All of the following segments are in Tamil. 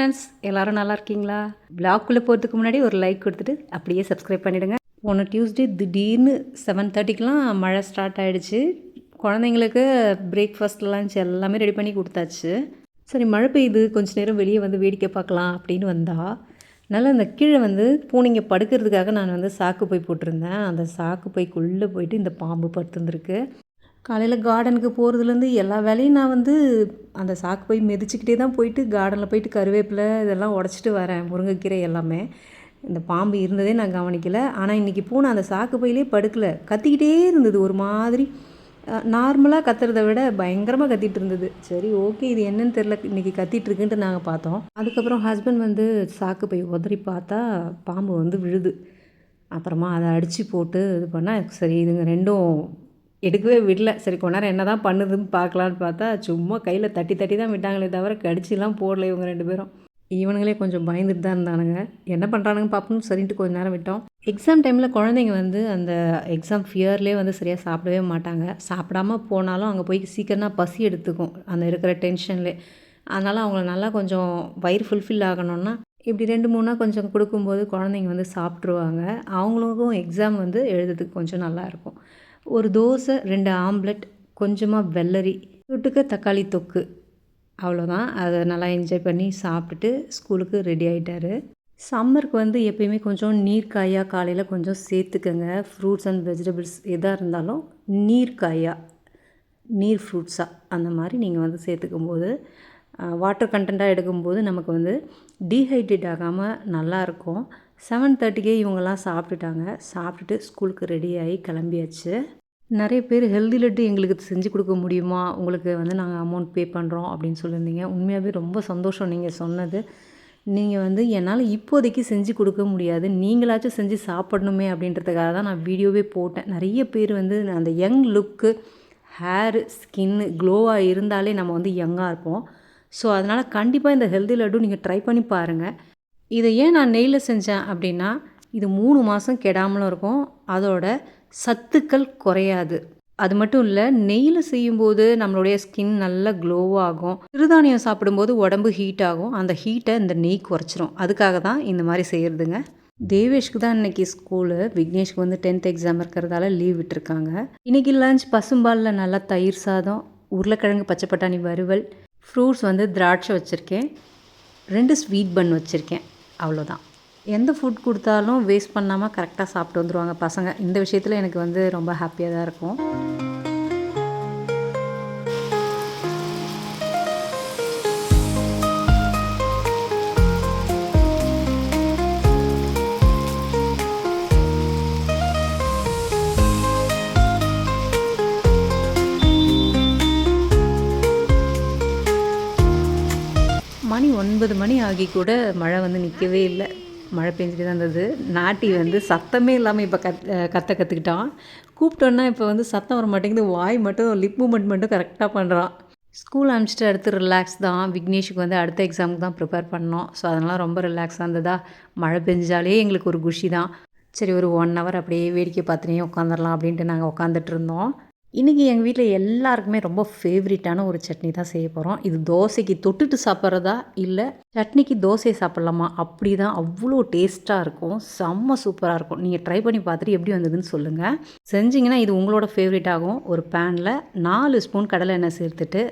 ஃப்ரெண்ட்ஸ், எல்லாரும் நல்லா இருக்கீங்களா? விளாக்குள்ளே போகிறதுக்கு முன்னாடி ஒரு லைக் கொடுத்துட்டு அப்படியே சப்ஸ்கிரைப் பண்ணிவிடுங்க. போன டியூஸ்டே திடீர்னு 7:30க்கெலாம் மழை ஸ்டார்ட் ஆகிடுச்சு. குழந்தைங்களுக்கு பிரேக்ஃபாஸ்ட் லஞ்ச் எல்லாமே ரெடி பண்ணி கொடுத்தாச்சு. சரி, மழை பெய்யுது, கொஞ்சம் நேரம் வெளியே வந்து வேடிக்கை பார்க்கலாம் அப்படின்னு வந்தால், நல்லா இந்த கீழே வந்து பூனைங்க படுக்கிறதுக்காக நான் வந்து சாக்கு பை போட்டிருந்தேன். அந்த சாக்கு பைக்குள்ளே போயிட்டு இந்த பாம்பு படுத்துருந்துருக்கு. காலையில் கார்டனுக்கு போகிறதுலேருந்து எல்லா வேலையும் நான் வந்து அந்த சாக்கு போய் மிதிச்சுக்கிட்டே தான் போயிட்டு கார்டனில் போயிட்டு கருவேப்பிலை இதெல்லாம் உடச்சிட்டு வரேன், முருங்கைக்கீரை எல்லாமே. இந்த பாம்பு இருந்ததே நான் கவனிக்கலை. ஆனால் இன்றைக்கி பூனை அந்த சாக்கு பையிலே படுக்கலை, கத்திக்கிட்டே இருந்தது. ஒரு மாதிரி நார்மலாக கத்துறதை விட பயங்கரமாக கத்திகிட்டு இருந்தது. சரி, ஓகே, இது என்னன்னு தெரில, இன்றைக்கி கத்திகிட்ருக்குன்ட்டு நாங்கள் பார்த்தோம். அதுக்கப்புறம் ஹஸ்பண்ட் வந்து சாக்கு பை உதறி பார்த்தா பாம்பு வந்து விழுது. அப்புறமா அதை அடித்து போட்டு இது பண்ணால் சரி, இதுங்க ரெண்டும் எடுக்கவே விடல. சரி, கொஞ்ச நேரம் என்ன தான் பண்ணுதுன்னு பார்க்கலான்னு பார்த்தா சும்மா கையில் தட்டி தட்டி தான் விட்டாங்களே தவிர கடிச்சிலாம் போடல இவங்க 2 பேரும். இவனுங்களே கொஞ்சம் பயந்துட்டு தான் இருந்தானுங்க. என்ன பண்ணுறானுங்க பார்ப்போம் சரின்ட்டு கொஞ்சம் நேரம் விட்டோம். எக்ஸாம் டைமில் குழந்தைங்க வந்து அந்த எக்ஸாம் ஃபியர்லேயே வந்து சரியாக சாப்பிடவே மாட்டாங்க. சாப்பிடாம போனாலும் அங்கே போய் சீக்கிரமாக பசி எடுத்துக்கும் அந்த இருக்கிற டென்ஷன்லேயே. அதனால் அவங்கள நல்லா கொஞ்சம் வயிறு ஃபுல்ஃபில் ஆகணும்னா இப்படி 2-3 கொஞ்சம் கொடுக்கும்போது குழந்தைங்க வந்து சாப்பிட்ருவாங்க. அவங்களுக்கும் எக்ஸாம் வந்து எழுதுறதுக்கு கொஞ்சம் நல்லாயிருக்கும். ஒரு தோசை, 2 ஆம்லெட், கொஞ்சமாக வெள்ளரி, தொட்டுக்க தக்காளி தொக்கு, அவ்வளோதான். அதை நல்லா என்ஜாய் பண்ணி சாப்பிட்டுட்டு ஸ்கூலுக்கு ரெடி ஆகிட்டாரு. சம்மருக்கு வந்து எப்பயுமே கொஞ்சம் நீர்க்காயாக காலையில் கொஞ்சம் சேர்த்துக்கங்க. ஃப்ரூட்ஸ் அண்ட் வெஜிடபிள்ஸ் எதாக இருந்தாலும் நீர்க்காயாக, நீர் ஃப்ரூட்ஸாக அந்த மாதிரி நீங்கள் வந்து சேர்த்துக்கும்போது வாட்டர் கண்டென்ட்டாக எடுக்கும்போது நமக்கு வந்து டீஹைட்ரேட் ஆகாமல் நல்லாயிருக்கும். 7:30க்கே இவங்கெல்லாம் சாப்பிட்டுட்டாங்க. சாப்பிட்டுட்டு ஸ்கூலுக்கு ரெடி ஆகி கிளம்பியாச்சு. நிறைய பேர் ஹெல்தி லட்டு எங்களுக்கு செஞ்சு கொடுக்க முடியுமா, உங்களுக்கு வந்து நாங்கள் அமௌண்ட் பே பண்ணுறோம் அப்படின்னு சொல்லியிருந்தீங்க. உண்மையாகவே ரொம்ப சந்தோஷம் நீங்கள் சொன்னது. நீங்கள் வந்து என்னால் இப்போதைக்கு செஞ்சு கொடுக்க முடியாது, நீங்களாச்சும் செஞ்சு சாப்பிடணுமே அப்படின்றதுக்காக தான் நான் வீடியோவே போட்டேன். நிறைய பேர் வந்து அந்த யங் லுக்கு, ஹேரு, ஸ்கின்னு க்ளோவாக இருந்தாலே நம்ம வந்து யங்காக இருப்போம். ஸோ அதனால் கண்டிப்பாக இந்த ஹெல்தி லட்டு நீங்கள் ட்ரை பண்ணி பாருங்கள். இதை ஏன் நான் நெய்யில் செஞ்சேன் அப்படின்னா, இது 3 மாதம் கெடாமலும் இருக்கும், அதோட சத்துக்கள் குறையாது. அது மட்டும் இல்லை, நெய்யில் செய்யும்போது நம்மளுடைய ஸ்கின் நல்லா க்ளோவாகும். சிறுதானியம் சாப்பிடும்போது உடம்பு ஹீட் ஆகும், அந்த ஹீட்டை இந்த நெய் குறைச்சிரும். அதுக்காக தான் இந்த மாதிரி செய்கிறதுங்க. தேவேஷ்க்கு தான் இன்றைக்கி ஸ்கூலு, விக்னேஷ்க்கு வந்து 10th எக்ஸாம் இருக்கிறதால லீவ் விட்டுருக்காங்க. இன்றைக்கி லஞ்ச் பசும்பாலில் நல்லா தயிர் சாதம், உருளைக்கிழங்கு பச்சை பட்டாணி வறுவல், ஃப்ரூட்ஸ் வந்து திராட்சை வச்சுருக்கேன், 2 ஸ்வீட் பன் வச்சுருக்கேன், அவ்வளோதான். எந்த ஃபுட் கொடுத்தாலும் வேஸ்ட் பண்ணாமல் கரெக்டாக சாப்பிட்டு வந்துடுவாங்க பசங்க. இந்த விஷயத்தில் எனக்கு வந்து ரொம்ப ஹாப்பியாக தான் இருக்கும். மணி 9 மணி ஆகி கூட மழை வந்து நிற்கவே இல்லை. மழை பெஞ்சிட்டு தான் இருந்தது. நாட்டி வந்து சத்தமே இல்லாமல் இப்போ கற்றுக்கிட்டான். கூப்பிட்டோன்னா இப்போ வந்து சத்தம் வர மாட்டேங்குது, வாய் மட்டும் லிப் மூமெண்ட் மட்டும் கரெக்டாக பண்ணுறான். ஸ்கூல் அனுப்பிச்சிட்டு அடுத்து ரிலாக்ஸ் தான். விக்னேஷுக்கு வந்து அடுத்த எக்ஸாமுக்கு தான் ப்ரிப்பேர் பண்ணோம். ஸோ அதனால் ரொம்ப ரிலாக்ஸாக இருந்ததா. மழை பெஞ்சாலே எங்களுக்கு ஒரு குஷி தான். சரி, ஒரு 1 hour அப்படியே வேடிக்கை பார்த்துனே உட்காந்துடலாம் அப்படின்ட்டு நாங்கள் உட்காந்துட்டு இருந்தோம். இன்றைக்கி எங்கள் வீட்டில் எல்லாருக்குமே ரொம்ப ஃபேவரட்டான ஒரு சட்னி தான் செய்ய போகிறோம். இது தோசைக்கு தொட்டுட்டு சாப்பிட்றதா இல்லை சட்னிக்கு தோசையை சாப்பிட்லாமா, அப்படி தான் அவ்வளோ டேஸ்ட்டாக இருக்கும். செம்ம சூப்பராக இருக்கும். நீங்கள் ட்ரை பண்ணி பார்த்துட்டு எப்படி வந்ததுன்னு சொல்லுங்கள். செஞ்சிங்கன்னா இது உங்களோட ஃபேவரட் ஆகும். ஒரு பேனில் 4 ஸ்பூன் கடலை எண்ணெய் சேர்த்துட்டு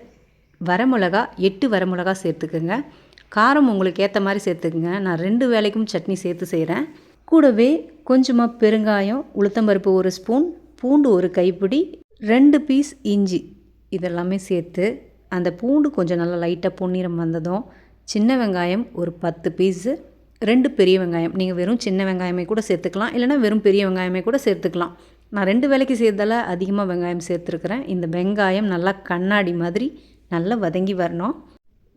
வரமிளகா 8 வரமிளகா சேர்த்துக்குங்க. காரம் உங்களுக்கு ஏற்ற மாதிரி சேர்த்துக்குங்க. நான் 2 வேளைக்கும் சட்னி சேர்த்து செய்கிறேன். கூடவே கொஞ்சமாக பெருங்காயம், உளுத்தம்பருப்பு 1 ஸ்பூன், பூண்டு 1 கைப்பிடி, 2 பீஸ் இஞ்சி, இதெல்லாமே சேர்த்து அந்த பூண்டு கொஞ்சம் நல்லா லைட்டாக பொன்னிறம் வந்ததும் சின்ன வெங்காயம் ஒரு 10 பீஸு, 2 பெரிய வெங்காயம். நீங்கள் வெறும் சின்ன வெங்காயமே கூட சேர்த்துக்கலாம், இல்லைனா வெறும் பெரிய வெங்காயமே கூட சேர்த்துக்கலாம். நான் 2 வேளைக்கு சேர்த்தால அதிகமாக வெங்காயம் சேர்த்துருக்குறேன். இந்த வெங்காயம் நல்லா கண்ணாடி மாதிரி நல்லா வதங்கி வரணும்.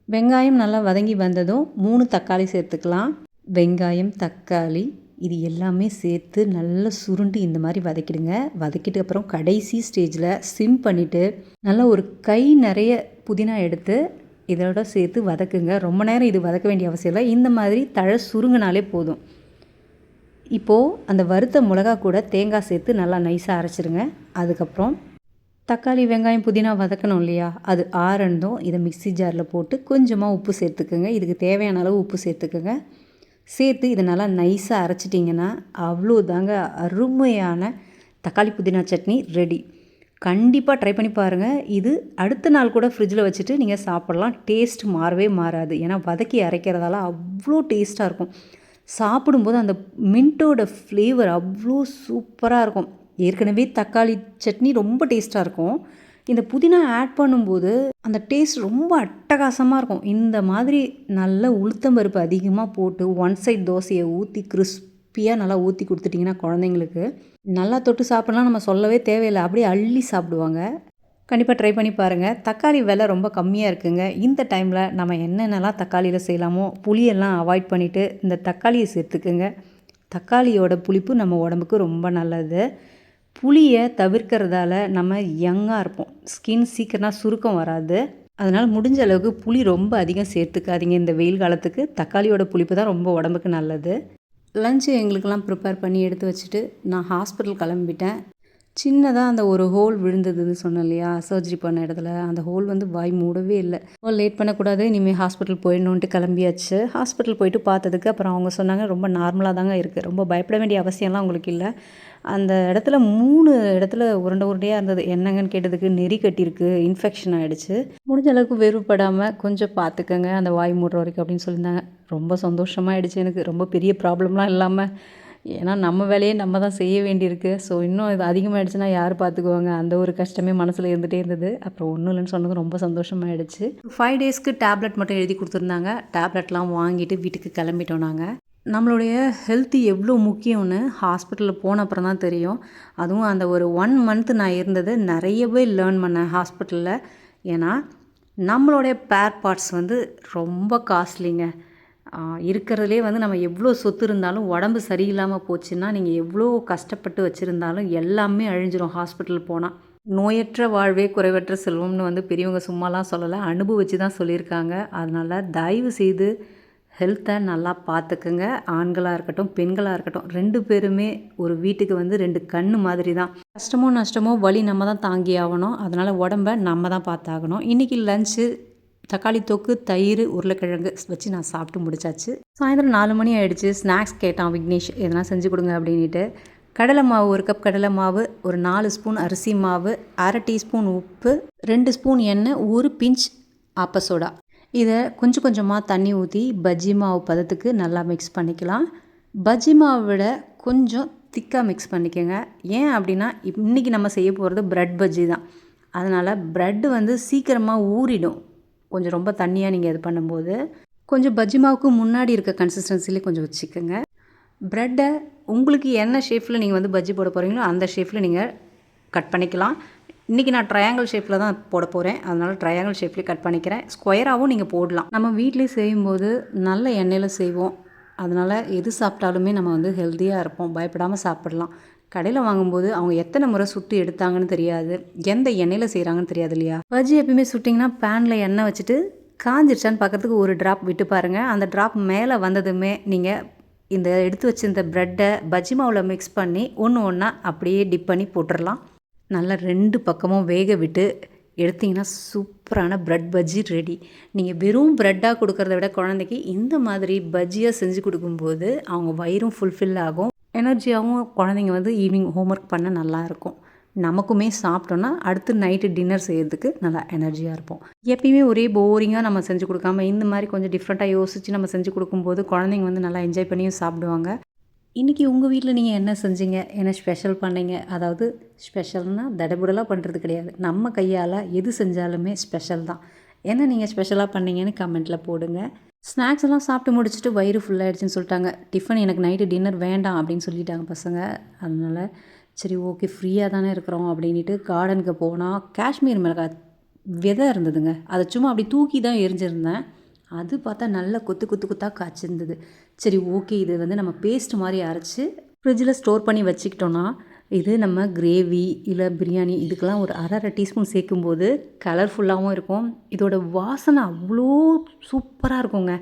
வெங்காயம் நல்லா வதங்கி வந்ததும் 3 தக்காளி சேர்த்துக்கலாம். வெங்காயம், தக்காளி இது எல்லாமே சேர்த்து நல்லா சுருண்டு இந்த மாதிரி வதக்கிடுங்க. வதக்கிட்டு அப்புறம் கடைசி ஸ்டேஜில் சிம் பண்ணிவிட்டு நல்லா ஒரு கை நிறைய புதினா எடுத்து இதோட சேர்த்து வதக்குங்க. ரொம்ப நேரம் இது வதக்க வேண்டிய அவசியம் இல்லை, இந்த மாதிரி தழை சுருங்கினாலே போதும். இப்போது அந்த வறுத்த மிளகா கூட தேங்காய் சேர்த்து நல்லா நைஸாக அரைச்சிருங்க. அதுக்கப்புறம் தக்காளி வெங்காயம் புதினா வதக்கணும் இல்லையா, அது ஆறனதும் இதை மிக்ஸி ஜாரில் போட்டு கொஞ்சமாக உப்பு சேர்த்துக்குங்க. இதுக்கு தேவையான அளவு உப்பு சேர்த்துக்குங்க. சேர்த்து இதை நல்லா நைஸாக அரைச்சிட்டிங்கன்னா அவ்வளோதாங்க, அருமையான தக்காளி புதினா சட்னி ரெடி. கண்டிப்பாக ட்ரை பண்ணி பாருங்கள். இது அடுத்த நாள் கூட ஃப்ரிட்ஜில் வச்சுட்டு நீங்கள் சாப்பிட்லாம். டேஸ்ட் மாறவே மாறாது. ஏன்னா வதக்கி அரைக்கிறதால அவ்வளோ டேஸ்ட்டாக இருக்கும். சாப்பிடும்போது அந்த மின்ட்டோட ஃப்ளேவர் அவ்வளோ சூப்பராக இருக்கும். ஏற்கனவே தக்காளி சட்னி ரொம்ப டேஸ்ட்டாக இருக்கும். இந்த புதினா ஆட் பண்ணும்போது அந்த டேஸ்ட் ரொம்ப அட்டகாசமாக இருக்கும். இந்த மாதிரி நல்ல உளுத்தம்பருப்பு அதிகமாக போட்டு ஒன் சைட் தோசையை ஊற்றி கிறிஸ்பியாக நல்லா ஊற்றி கொடுத்துட்டிங்கன்னா குழந்தைங்களுக்கு நல்லா தொட்டு சாப்பிட்லாம். நம்ம சொல்லவே தேவையில்லை, அப்படியே அள்ளி சாப்பிடுவாங்க. கண்டிப்பாக ட்ரை பண்ணி பாருங்கள். தக்காளி விலை ரொம்ப கம்மியாக இருக்குங்க. இந்த டைமில் நம்ம என்னென்னலாம் தக்காளியில் செய்யலாமோ புளியெல்லாம் அவாய்ட் பண்ணிவிட்டு இந்த தக்காளியை சேர்த்துக்குங்க. தக்காளியோட புளிப்பு நம்ம உடம்புக்கு ரொம்ப நல்லது. புளியை தவிர்க்கிறதால நம்ம யங்காக இருப்போம். ஸ்கின் சீக்கிரம் சுருக்கம் வராது. அதனால் முடிஞ்ச அளவுக்கு புளி ரொம்ப அதிகம் சேர்த்துக்காதீங்க. இந்த வெயில் காலத்துக்கு தக்காளியோட புளிப்பு தான் ரொம்ப உடம்புக்கு நல்லது. லஞ்சு எங்களுக்கெல்லாம் ப்ரிப்பேர் பண்ணி எடுத்து வச்சுட்டு நான் ஹாஸ்பிட்டல் கிளம்பிட்டேன். சின்னதாக அந்த ஒரு ஹோல் விழுந்ததுன்னு சொன்னேன் இல்லையா, சர்ஜரி பண்ண இடத்துல அந்த ஹோல் வந்து வாய் மூடவே இல்லை. லேட் பண்ணக்கூடாது, இனிமேல் ஹாஸ்பிட்டல் போயிடணுன்ட்டு கிளம்பியாச்சு. ஹாஸ்பிட்டல் போயிட்டு பார்த்ததுக்கு அப்புறம் அவங்க சொன்னாங்க ரொம்ப நார்மலாக தாங்க இருக்குது, ரொம்ப பயப்பட வேண்டிய அவசியம்லாம் உங்களுக்கு இல்லை. அந்த இடத்துல 3 இடத்துல உருண்டையாக இருந்தது. என்னங்கன்னு கேட்டதுக்கு நெறி கட்டியிருக்கு, இன்ஃபெக்ஷன் ஆகிடுச்சு, முடிஞ்ச அளவுக்கு வெறுப்படாமல் கொஞ்சம் பார்த்துக்கங்க அந்த வாய் மூடுற வரைக்கும் அப்படின்னு சொல்லியிருந்தாங்க. ரொம்ப சந்தோஷமாகிடுச்சு எனக்கு, ரொம்ப பெரிய ப்ராப்ளம்லாம் இல்லாமல். ஏன்னா நம்ம வேலையே நம்ம தான் செய்ய வேண்டியிருக்கு. ஸோ இன்னும் இது அதிகமாகிடுச்சுன்னா யார் பார்த்துக்குவாங்க, அந்த ஒரு கஷ்டமே மனசில் இருந்துகிட்டே இருந்தது. அப்புறம் ஒன்றும் இல்லைன்னு சொன்னது ரொம்ப சந்தோஷமாகிடுச்சு. 5 டேஸ்க்கு டேப்லெட் மட்டும் எழுதி கொடுத்துருந்தாங்க. டேப்லெட்லாம் வாங்கிட்டு வீட்டுக்கு கிளம்பிட்டோம் நாங்கள். நம்மளுடைய ஹெல்த்து எவ்வளோ முக்கியம்னு ஹாஸ்பிட்டலில் போன அப்புறம் தான் தெரியும். அதுவும் அந்த ஒரு 1 மந்த் நான் இருந்தது நிறையவே லேர்ன் பண்ணேன் ஹாஸ்பிட்டலில். ஏன்னா நம்மளுடைய பேர் பார்ட்ஸ் வந்து ரொம்ப காஸ்ட்லிங்க. இருக்கிறதுலே வந்து நம்ம எவ்வளோ சொத்து இருந்தாலும் உடம்பு சரியில்லாமல் போச்சுன்னா நீங்கள் எவ்வளோ கஷ்டப்பட்டு வச்சுருந்தாலும் எல்லாமே அழிஞ்சிரும் ஹாஸ்பிட்டல் போனால். நோயற்ற வாழ்வே குறைவற்ற செல்வம்னு வந்து பெரியவங்க சும்மாலாம் சொல்லலை, அனுபவிச்சு தான் சொல்லியிருக்காங்க. அதனால் தயவு செய்து ஹெல்த்தை நல்லா பார்த்துக்குங்க. ஆண்களாக இருக்கட்டும் பெண்களாக இருக்கட்டும் 2 பேருமே ஒரு வீட்டுக்கு வந்து 2 கண்ணு மாதிரி தான். கஷ்டமோ நஷ்டமோ வலி நம்ம தான் தாங்கி ஆகணும். அதனால் உடம்பை நம்ம தான் பார்த்தாகணும். இன்றைக்கி லஞ்சு தக்காளி தொக்கு, தயிர், உருளைக்கிழங்கு வச்சு நான் சாப்பிட்டு முடிச்சாச்சு. சாயந்தரம் 4 மணி ஆகிடுச்சு. ஸ்நாக்ஸ் கேட்டான் விக்னேஷ், எதனா செஞ்சு கொடுங்க அப்படின்ட்டு. கடலை மாவு 1 கப் கடலை மாவு, ஒரு 4 ஸ்பூன் அரிசி மாவு, 1/2 டீஸ்பூன் உப்பு, 2 ஸ்பூன் எண்ணெய், 1 பிஞ்ச் ஆப்ப சோடா. இதை கொஞ்சம் கொஞ்சமாக தண்ணி ஊற்றி பஜ்ஜி மாவு பதத்துக்கு நல்லா மிக்ஸ் பண்ணிக்கலாம். பஜ்ஜி மாவை விட கொஞ்சம் திக்காக மிக்ஸ் பண்ணிக்கோங்க. ஏன் அப்படின்னா இன்றைக்கி நம்ம செய்ய போகிறது ப்ரெட் பஜ்ஜி தான். அதனால் ப்ரெட்டு வந்து சீக்கிரமாக ஊறிடும் கொஞ்சம் ரொம்ப தண்ணியாக நீங்கள் இது பண்ணும்போது. கொஞ்சம் பஜ்ஜி மாவுக்கு முன்னாடி இருக்க கன்சிஸ்டன்சிலே கொஞ்சம் வச்சுக்கோங்க. ப்ரெட்டை உங்களுக்கு என்ன ஷேப்பில் நீங்கள் வந்து பஜ்ஜி போட போகிறீங்களோ அந்த ஷேப்பில் நீங்கள் கட் பண்ணிக்கலாம். இன்றைக்கி நான் ட்ரையாங்கிள் ஷேப்பில் தான் போட போகிறேன். அதனால் ட்ரையாங்கிள் ஷேப்லேயே கட் பண்ணிக்கிறேன். ஸ்கொயராகவும் நீங்கள் போடலாம். நம்ம வீட்டிலே செய்யும்போது நல்ல எண்ணெயில் செய்வோம். அதனால் எது சாப்பிட்டாலுமே நம்ம வந்து ஹெல்த்தியாக இருப்போம், பயப்படாமல் சாப்பிடலாம். கடையில் வாங்கும்போது அவங்க எத்தனை முறை சுட்டு எடுத்தாங்கன்னு தெரியாது, எந்த எண்ணெயில் செய்கிறாங்கன்னு தெரியாது இல்லையா. பஜ்ஜி எப்பயுமே சுட்டிங்கன்னா பேனில் எண்ணெய் வச்சுட்டு காஞ்சிருச்சான்னு பார்க்குறதுக்கு ஒரு ட்ராப் விட்டு பாருங்கள். அந்த ட்ராப் மேலே வந்ததுமே நீங்கள் இந்த எடுத்து வச்சிருந்த ப்ரெட்டை பஜ்ஜி மாவில் மிக்ஸ் பண்ணி ஒன்று ஒன்றா அப்படியே டிப் பண்ணி போட்டுடலாம். நல்லா 2 பக்கமும் வேக விட்டு எடுத்திங்கன்னா சூப்பரான ப்ரெட் பஜ்ஜி ரெடி. நீங்கள் வெறும் ப்ரெட்டாக கொடுக்குறத விட குழந்தைக்கு இந்த மாதிரி பஜ்ஜியாக செஞ்சு கொடுக்கும்போது அவங்க வயிறும் ஃபுல்ஃபில் ஆகும், எனர்ஜியாகவும் குழந்தைங்க வந்து ஈவினிங் ஹோம்ஒர்க் பண்ண நல்லாயிருக்கும். நமக்குமே சாப்பிட்டோன்னா அடுத்து நைட்டு டின்னர் செய்கிறதுக்கு நல்லா எனர்ஜியாக இருப்போம். எப்பயுமே ஒரே போரிங்காக நம்ம செஞ்சு கொடுக்காம இந்த மாதிரி கொஞ்சம் டிஃப்ரெண்ட்டாக யோசித்து நம்ம செஞ்சு கொடுக்கும்போது குழந்தைங்க வந்து நல்லா என்ஜாய் பண்ணியும் சாப்பிடுவாங்க. இன்றைக்கி உங்கள் வீட்டில் நீங்கள் என்ன செஞ்சீங்க, என்ன ஸ்பெஷல் பண்ணீங்க? அதாவது ஸ்பெஷல்னால் தடபுடலாக பண்ணுறது கிடையாது, நம்ம கையால் எது செஞ்சாலுமே ஸ்பெஷல் தான். என்ன நீங்கள் ஸ்பெஷலாக பண்ணீங்கன்னு கமெண்ட்டில் போடுங்க. ஸ்நாக்ஸ் எல்லாம் சாப்பிட்டு முடிச்சுட்டு வயிறு ஃபுல்லாகிடுச்சின்னு சொல்லிட்டாங்க. டிஃபன் எனக்கு நைட்டு டின்னர் வேண்டாம் அப்படின்னு சொல்லிட்டாங்க பசங்க. அதனால் சரி ஓகே ஃப்ரீயாக தானே இருக்கிறோம் அப்படின்ட்டு கார்டனுக்கு போனால் காஷ்மீர் மிளகாய் விதை இருந்ததுங்க. அதை சும்மா அப்படி தூக்கி தான் எரிஞ்சிருந்தேன். அது பார்த்தா நல்லா கொத்து கொத்தாக காய்ச்சிருந்தது. சரி ஓகே இது வந்து நம்ம பேஸ்ட் மாதிரி அரைச்சி ஃப்ரிட்ஜில் ஸ்டோர் பண்ணி வச்சுக்கிட்டோன்னா இது நம்ம கிரேவி இல்லை பிரியாணி இதுக்கெல்லாம் ஒரு 1/2 டீஸ்பூன் சேர்க்கும்போது கலர்ஃபுல்லாகவும் இருக்கும். இதோட வாசனை அவ்வளோ சூப்பராக இருக்குங்க.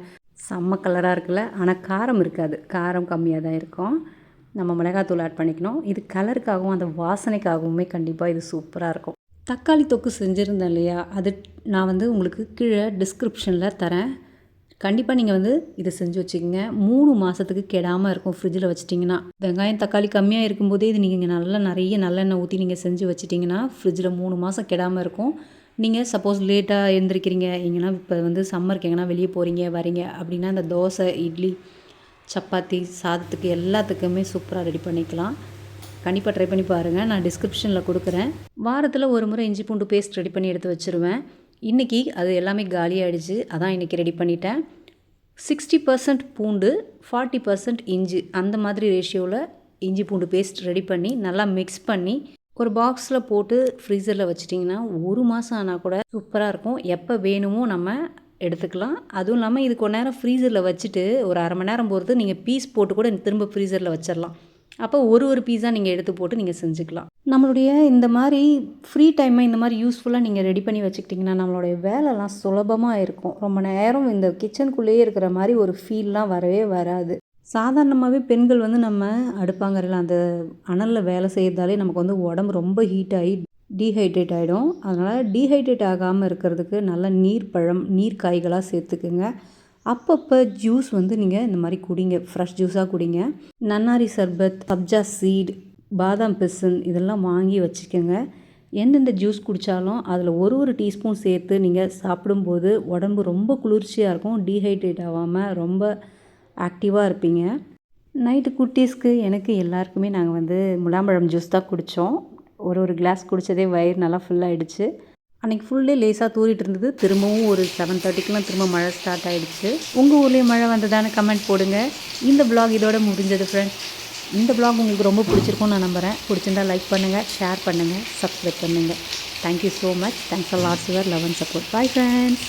செம்ம கலராக இருக்குல்ல. ஆனால் காரம் இருக்காது, காரம் கம்மியாக தான் இருக்கும். நம்ம மிளகாத்தூள் ஆட் பண்ணிக்கணும். இது கலருக்காகவும் அந்த வாசனைக்காகவுமே கண்டிப்பாக இது சூப்பராக இருக்கும். தக்காளி தொக்கு செஞ்சுருந்தேன் இல்லையா, அது நான் வந்து உங்களுக்கு கீழே டிஸ்கிரிப்ஷனில் தரேன். கண்டிப்பாக நீங்கள் வந்து இதை செஞ்சு வச்சுக்கோங்க. 3 மாதத்துக்கு கெடாமல் இருக்கும் ஃப்ரிட்ஜில் வச்சிட்டிங்கன்னா. வெங்காயம் தக்காளி கம்மியாக இருக்கும்போதே இது நீங்கள் நல்லா நிறைய நல்லெண்ணெய் ஊற்றி நீங்கள் செஞ்சு வச்சிட்டிங்கன்னா ஃப்ரிட்ஜில் 3 மாதம் கெடாமல் இருக்கும். நீங்கள் சப்போஸ் லேட்டாக எழுந்திரிக்கிறீங்க, எங்கன்னா இப்போ வந்து சம்மருக்கு எங்கன்னா வெளியே போகிறீங்க வரீங்க அப்படின்னா இந்த தோசை, இட்லி, சப்பாத்தி, சாதத்துக்கு எல்லாத்துக்குமே சூப்பராக ரெடி பண்ணிக்கலாம். கண்டிப்பாக ட்ரை பண்ணி பாருங்கள். நான் டிஸ்கிரிப்ஷனில் கொடுக்குறேன். வாரத்தில் ஒரு முறை இஞ்சி பூண்டு பேஸ்ட் ரெடி பண்ணி எடுத்து வச்சுருவேன். இன்றைக்கி அது எல்லாமே காலியாகிடுச்சு. அதான் இன்றைக்கி ரெடி பண்ணிட்டேன். 60% பூண்டு, 40% இஞ்சி, அந்த மாதிரி ரேஷியோவில் இஞ்சி பூண்டு பேஸ்ட் ரெடி பண்ணி நல்லா மிக்ஸ் பண்ணி ஒரு பாக்ஸில் போட்டு ஃப்ரீசரில் வச்சிட்டிங்கன்னா 1 மாதம் ஆனால் கூட சூப்பராக இருக்கும். எப்போ வேணுமோ நம்ம எடுத்துக்கலாம். அதுவும் இல்லாமல் இது கொஞ்ச நேரம் ஃப்ரீசரில் வச்சுட்டு ஒரு அரை மணி நேரம் பொறுத்து நீங்கள் பீஸ் போட்டு கூட திரும்ப ஃப்ரீசரில் வச்சிடலாம். அப்போ ஒரு பீஸாக நீங்கள் எடுத்து போட்டு நீங்கள் செஞ்சுக்கலாம். நம்மளுடைய இந்த மாதிரி ஃப்ரீ டைமை இந்த மாதிரி யூஸ்ஃபுல்லாக நீங்கள் ரெடி பண்ணி வச்சுக்கிட்டிங்கன்னா நம்மளுடைய வேலைலாம் சுலபமாக இருக்கும். ரொம்ப நேரம் இந்த கிச்சனுக்குள்ளேயே இருக்கிற மாதிரி ஒரு ஃபீல்லாம் வரவே வராது. சாதாரணமாகவே பெண்கள் வந்து நம்ம அடுப்பாங்கரையில் அந்த அனலில் வேலை செய்கிறதாலே நமக்கு வந்து உடம்பு ரொம்ப ஹீட் ஆகி டீஹைட்ரேட் ஆகிடும். அதனால் டீஹைட்ரேட் ஆகாமல் இருக்கிறதுக்கு நல்ல நீர்ப்பழம், நீர் காய்களாக சேர்த்துக்குங்க. அப்பப்போ ஜூஸ் வந்து நீங்கள் இந்த மாதிரி குடிங்க, ஃப்ரெஷ் ஜூஸாக குடிங்க. நன்னாரி சர்பத், சப்ஜா சீட், பாதாம் பிசின் இதெல்லாம் வாங்கி வச்சுக்கோங்க. எந்தெந்த ஜூஸ் குடித்தாலும் அதில் ஒரு டீஸ்பூன் சேர்த்து நீங்கள் சாப்பிடும்போது உடம்பு ரொம்ப குளிர்ச்சியாக இருக்கும். டீஹைட்ரேட் ஆகாமல் ரொம்ப ஆக்டிவாக இருப்பீங்க. நைட்டு குட்டீஸ்க்கு எனக்கு எல்லாருக்குமே நாங்கள் வந்து முலாம்பழம் ஜூஸ் தான் குடித்தோம். ஒரு கிளாஸ் குடித்ததே வயிறு நல்லா ஃபுல்லாகிடுச்சு. அன்றைக்கி ஃபுல் டே லேசாக தூரிட்டு இருந்தது. திரும்பவும் ஒரு 7:30க்கெலாம் திரும்ப மழை ஸ்டார்ட் ஆகிடுச்சு. உங்கள் ஊர்லேயும் மழை வந்ததான்னு கமெண்ட் போடுங்க. இந்த வ்ளாக் இதோட முடிஞ்சது ஃப்ரெண்ட்ஸ். இந்த வ்ளாக் உங்களுக்கு ரொம்ப பிடிச்சிருக்கும்னு நான் நம்புகிறேன். பிடிச்சிருந்தால் லைக் பண்ணுங்கள், ஷேர் பண்ணுங்கள், சப்ஸ்கிரைப் பண்ணுங்கள். Thank you so much. Thanks for lots your love and support. Bye friends.